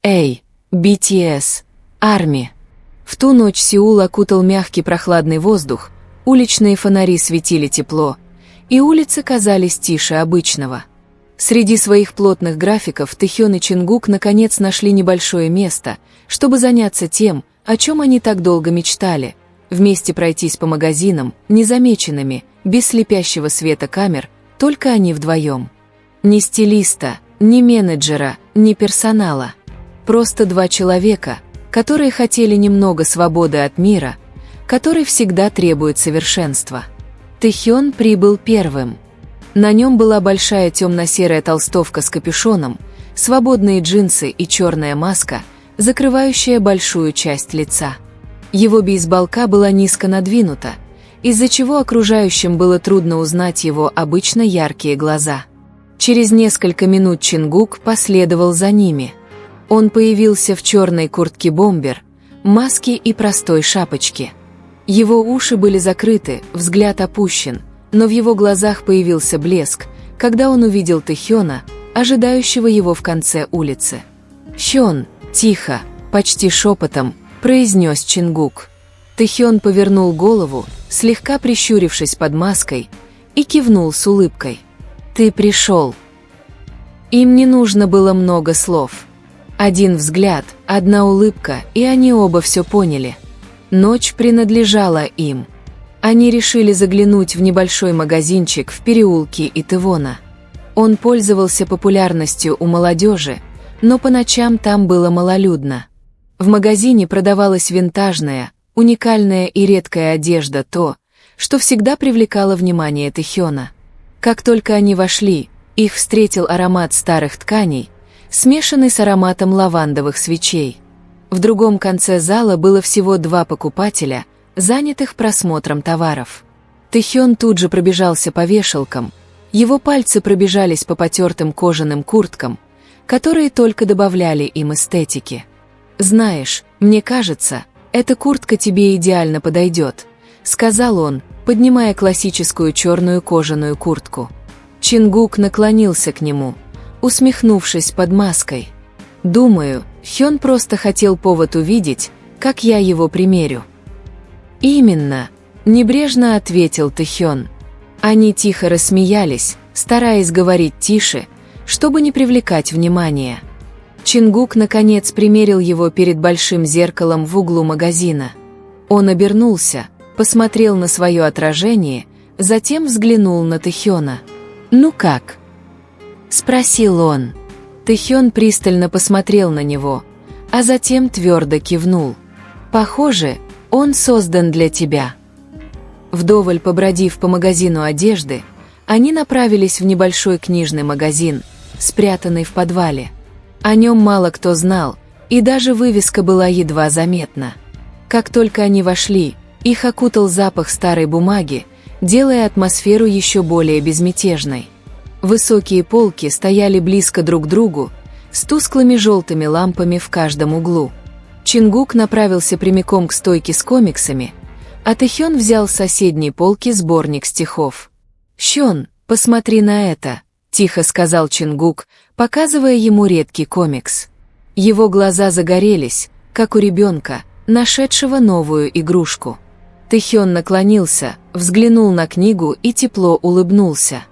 Эй, BTS, Арми. В ту ночь Сеул окутал мягкий прохладный воздух, уличные фонари светили тепло, и улицы казались тише обычного. Среди своих плотных графиков Тэхён и Чингук наконец нашли небольшое место, чтобы заняться тем, о чем они так долго мечтали, вместе пройтись по магазинам, незамеченными, без слепящего света камер, только они вдвоем. Ни стилиста, ни менеджера, ни персонала. Просто два человека, которые хотели немного свободы от мира, который всегда требует совершенства. Тэхён прибыл первым. На нем была большая темно-серая толстовка с капюшоном, свободные джинсы и черная маска, закрывающая большую часть лица. Его бейсболка была низко надвинута, из-за чего окружающим было трудно узнать его обычно яркие глаза. Через несколько минут Чингук последовал за ними. Он появился в черной куртке-бомбер, маске и простой шапочке. Его уши были закрыты, взгляд опущен, но в его глазах появился блеск, когда он увидел Тэхёна, ожидающего его в конце улицы. «Хён», тихо, почти шепотом, произнес Чингук. Тэхён повернул голову, слегка прищурившись под маской, и кивнул с улыбкой. «Ты пришел». Им не нужно было много слов. Один взгляд, одна улыбка, и они оба все поняли. Ночь принадлежала им. Они решили заглянуть в небольшой магазинчик в переулке Итывона. Он пользовался популярностью у молодежи, но по ночам там было малолюдно. В магазине продавалась винтажная, уникальная и редкая одежда, то, что всегда привлекало внимание Тэхёна. Как только они вошли, их встретил аромат старых тканей, смешанный с ароматом лавандовых свечей. В другом конце зала было всего два покупателя, занятых просмотром товаров. Тэхён тут же пробежался по вешалкам, его пальцы пробежались по потертым кожаным курткам, которые только добавляли им эстетики. «Знаешь, мне кажется, эта куртка тебе идеально подойдет», — сказал он, поднимая классическую черную кожаную куртку. Чингук наклонился к нему, усмехнувшись под маской. «Думаю, Хён просто хотел повод увидеть, как я его примерю». «Именно», — небрежно ответил Тэхён. Они тихо рассмеялись, стараясь говорить тише, чтобы не привлекать внимания. Чингук наконец примерил его перед большим зеркалом в углу магазина. Он обернулся, посмотрел на свое отражение, затем взглянул на Тэхёна. «Ну как?» — спросил он. Тэхён пристально посмотрел на него, а затем твердо кивнул. «Похоже, он создан для тебя». Вдоволь побродив по магазину одежды, они направились в небольшой книжный магазин, спрятанный в подвале. О нем мало кто знал, и даже вывеска была едва заметна. Как только они вошли, их окутал запах старой бумаги, делая атмосферу еще более безмятежной. Высокие полки стояли близко друг к другу, с тусклыми желтыми лампами в каждом углу. Чингук направился прямиком к стойке с комиксами, а Тэхён взял с соседней полки сборник стихов. «Хён, посмотри на это», — тихо сказал Чингук, показывая ему редкий комикс. Его глаза загорелись, как у ребенка, нашедшего новую игрушку. Тэхён наклонился, взглянул на книгу и тепло улыбнулся.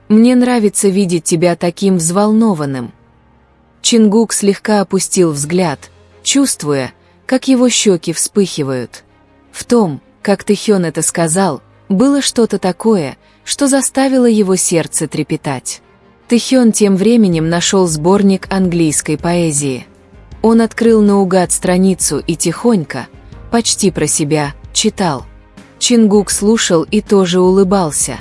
«Мне нравится видеть тебя таким взволнованным». Чингук слегка опустил взгляд, чувствуя, как его щеки вспыхивают. В том, как Тэхён это сказал, было что-то такое, что заставило его сердце трепетать. Тэхён тем временем нашел сборник английской поэзии. Он открыл наугад страницу и тихонько, почти про себя, читал. Чингук слушал и тоже улыбался.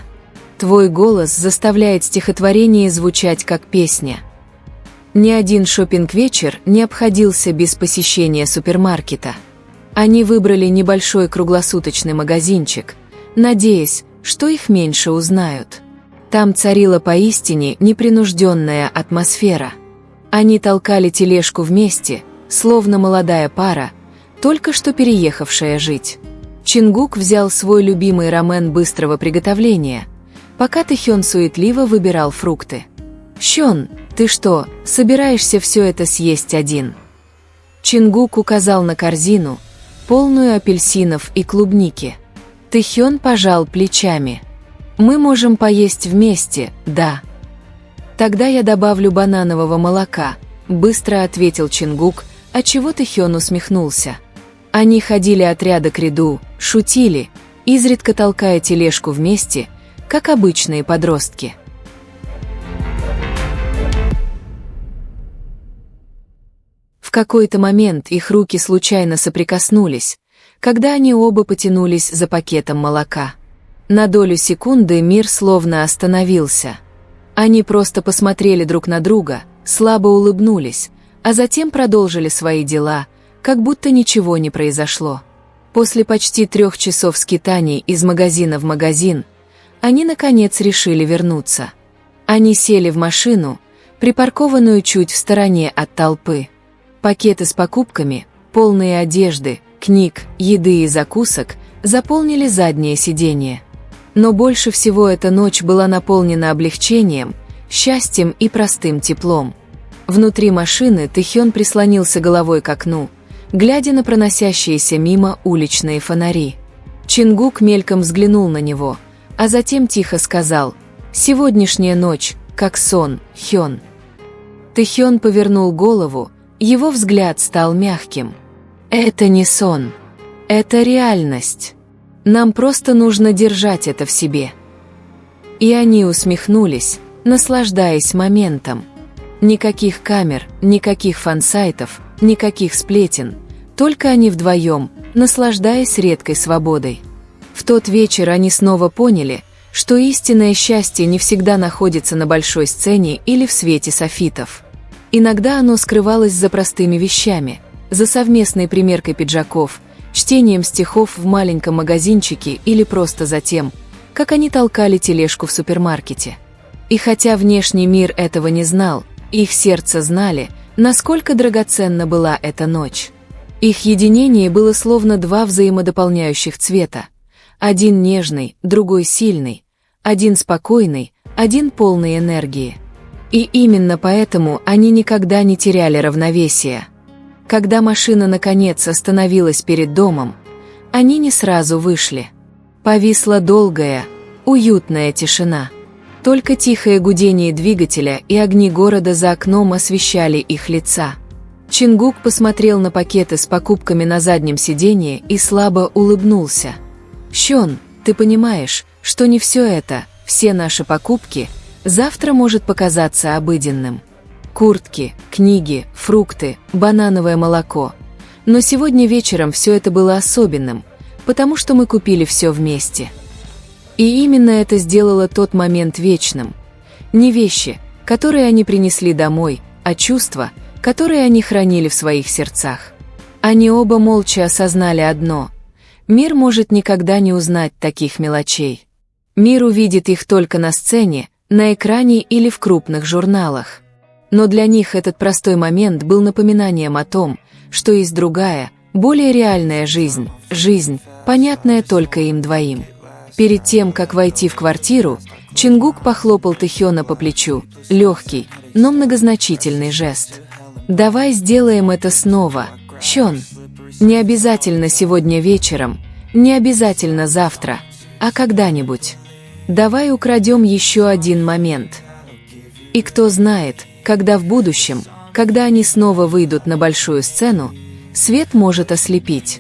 «Твой голос заставляет стихотворение звучать как песня». Ни один шопинг-вечер не обходился без посещения супермаркета. Они выбрали небольшой круглосуточный магазинчик, надеясь, что их меньше узнают. Там царила поистине непринужденная атмосфера. Они толкали тележку вместе, словно молодая пара, только что переехавшая жить. Чингук взял свой любимый рамен быстрого приготовления, пока Тэхён суетливо выбирал фрукты. «Хён, ты что, собираешься все это съесть один?» Чингук указал на корзину, полную апельсинов и клубники. Тэхён пожал плечами. «Мы можем поесть вместе, да». «Тогда я добавлю бананового молока», — быстро ответил Чингук, отчего Тэхён усмехнулся. Они ходили от ряда к ряду, шутили, изредка толкая тележку вместе, как обычные подростки. В какой-то момент их руки случайно соприкоснулись, когда они оба потянулись за пакетом молока. На долю секунды мир словно остановился. Они просто посмотрели друг на друга, слабо улыбнулись, а затем продолжили свои дела, как будто ничего не произошло. После почти 3 часов скитаний из магазина в магазин, они наконец решили вернуться. Они сели в машину, припаркованную чуть в стороне от толпы. Пакеты с покупками, полные одежды, книг, еды и закусок заполнили заднее сиденье. Но больше всего эта ночь была наполнена облегчением, счастьем и простым теплом. Внутри машины Тэхён прислонился головой к окну, глядя на проносящиеся мимо уличные фонари. Чингук мельком взглянул на него, а затем тихо сказал: «Сегодняшняя ночь, как сон, Хён». Тэхён повернул голову, его взгляд стал мягким. «Это не сон. Это реальность. Нам просто нужно держать это в себе». И они усмехнулись, наслаждаясь моментом. Никаких камер, никаких фан-сайтов, никаких сплетен, только они вдвоем, наслаждаясь редкой свободой. В тот вечер они снова поняли, что истинное счастье не всегда находится на большой сцене или в свете софитов. Иногда оно скрывалось за простыми вещами, за совместной примеркой пиджаков, чтением стихов в маленьком магазинчике или просто за тем, как они толкали тележку в супермаркете. И хотя внешний мир этого не знал, их сердца знали, насколько драгоценна была эта ночь. Их единение было словно 2 взаимодополняющих цвета. Один нежный, другой сильный, один спокойный, один полный энергии. И именно поэтому они никогда не теряли равновесия. Когда машина наконец остановилась перед домом, они не сразу вышли. Повисла долгая, уютная тишина. Только тихое гудение двигателя и огни города за окном освещали их лица. Чингук посмотрел на пакеты с покупками на заднем сиденье и слабо улыбнулся. «Хён, ты понимаешь, что не все это, все наши покупки, завтра может показаться обыденным. Куртки, книги, фрукты, банановое молоко. Но сегодня вечером все это было особенным, потому что мы купили все вместе». И именно это сделало тот момент вечным. Не вещи, которые они принесли домой, а чувства, которые они хранили в своих сердцах. Они оба молча осознали одно: мир может никогда не узнать таких мелочей. Мир увидит их только на сцене, на экране или в крупных журналах. Но для них этот простой момент был напоминанием о том, что есть другая, более реальная жизнь, жизнь, понятная только им двоим. Перед тем, как войти в квартиру, Чингук похлопал Тэхёна по плечу, легкий, но многозначительный жест. «Давай сделаем это снова, Хён. Не обязательно сегодня вечером, не обязательно завтра, а когда-нибудь. Давай украдем еще один момент». И кто знает, когда в будущем, когда они снова выйдут на большую сцену, свет может ослепить.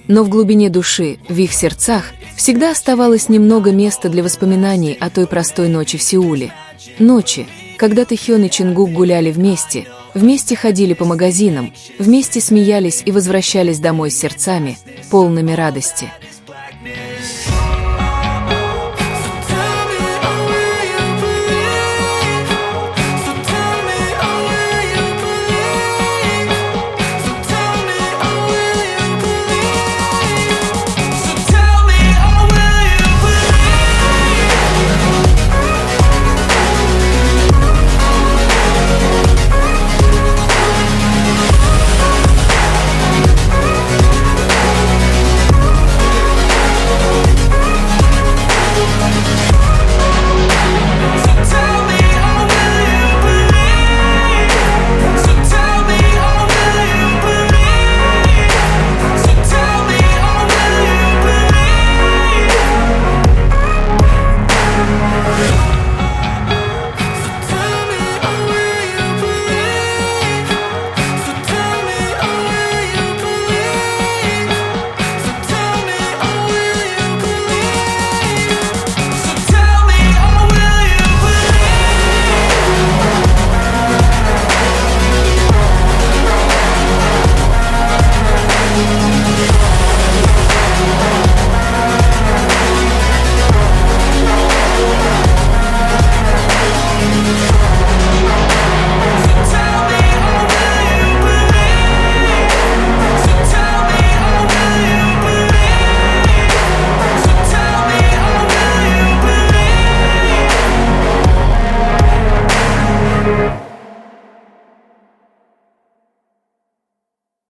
Но в глубине души, в их сердцах, всегда оставалось немного места для воспоминаний о той простой ночи в Сеуле. Ночи, когда Тэхён и Чингук гуляли вместе, вместе ходили по магазинам, вместе смеялись и возвращались домой с сердцами, полными радости.